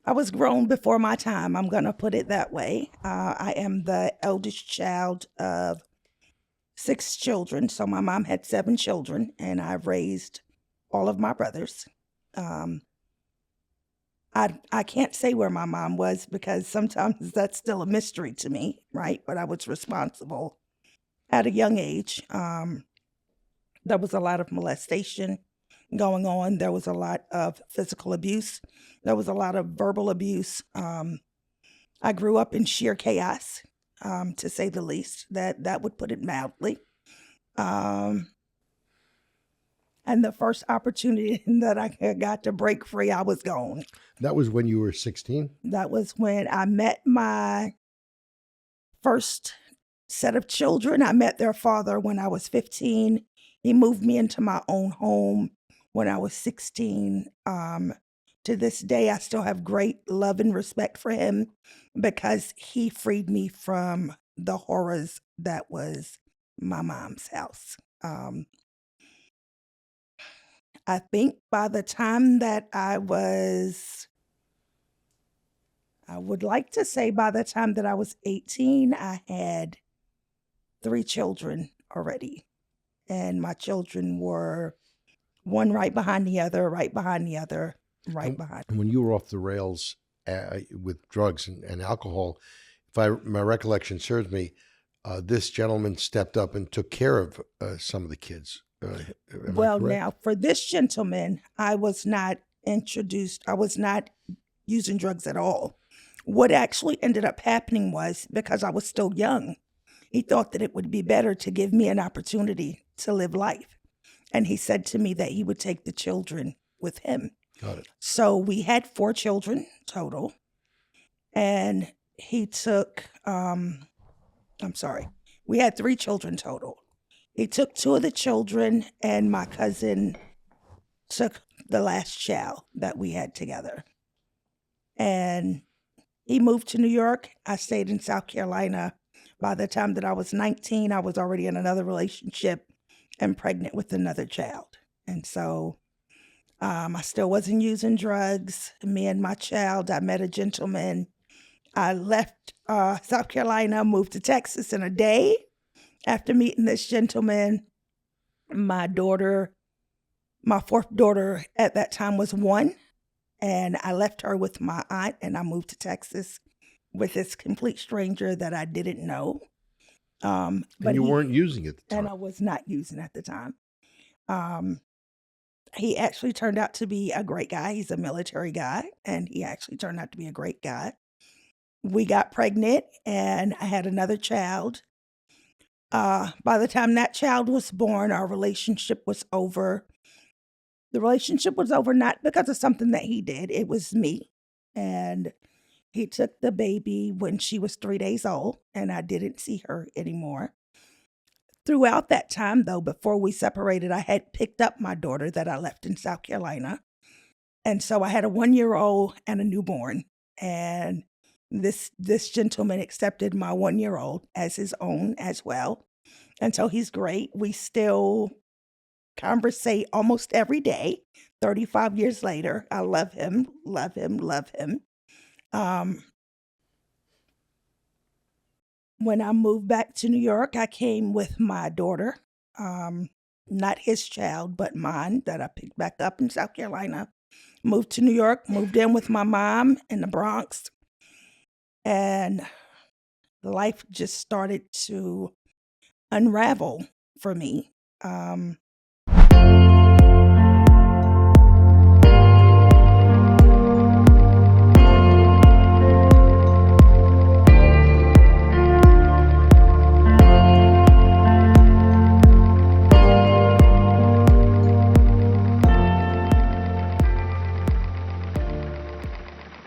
I was grown before my time. I'm going to put it that way. I am the eldest child of 6 children. So my mom had 7 children, and I raised all of my brothers. Um, I can't say where my mom was because sometimes that's still a mystery to me, right? But I was responsible at a young age. There was a lot of molestation going on. There was a lot of physical abuse. There was a lot of verbal abuse. I grew up in sheer chaos, to say the least. That would put it mildly. Um, and the first opportunity that I got to break free, I was gone. That was when you were 16? That was when I met my first set of children. I met their father when I was 15. He moved me into my own home when I was 16. To this day, I still have great love and respect for him because he freed me from the horrors that was my mom's house. I think by the time that I would like to say by the time that I was 18, I had 3 children already. And my children were one right behind the other, right behind the other, right behind. And when you were off the rails with drugs and alcohol, if my recollection serves me, this gentleman stepped up and took care of some of the kids. Well, now for this gentleman, I was not introduced. I was not using drugs at all. What actually ended up happening was because I was still young, he thought that it would be better to give me an opportunity to live life. And he said to me that he would take the children with him. Got it. So we had 4 children total. And he took, we had 3 children total. He took 2 of the children, and my cousin took the last child that we had together. And he moved to New York. I stayed in South Carolina. By the time that I was 19, I was already in another relationship and pregnant with another child. And so I still wasn't using drugs. Me and my child, I met a gentleman. I left South Carolina, moved to Texas in a day. After meeting this gentleman, my 4th daughter at that time was 1. And I left her with my aunt, and I moved to Texas with this complete stranger that I didn't know. But you weren't using it at the time. And I was not using at the time. He actually turned out to be a great guy. He's a military guy, and he actually turned out to be a great guy. We got pregnant, and I had another child. By the time that child was born, our relationship was over. The relationship was over not because of something that he did. It was me. And he took the baby when she was 3 days old, and I didn't see her anymore. Throughout that time, though, before we separated, I had picked up my daughter that I left in South Carolina. And so I had a 1-year-old and a newborn. And this gentleman accepted my 1-year-old as his own as well. And so he's great. We still conversate almost every day, 35 years later. I love him, love him, love him. When I moved back to New York, I came with my daughter, not his child, but mine, that I picked back up in South Carolina. Moved to New York, moved in with my mom in the Bronx. And life just started to unravel for me.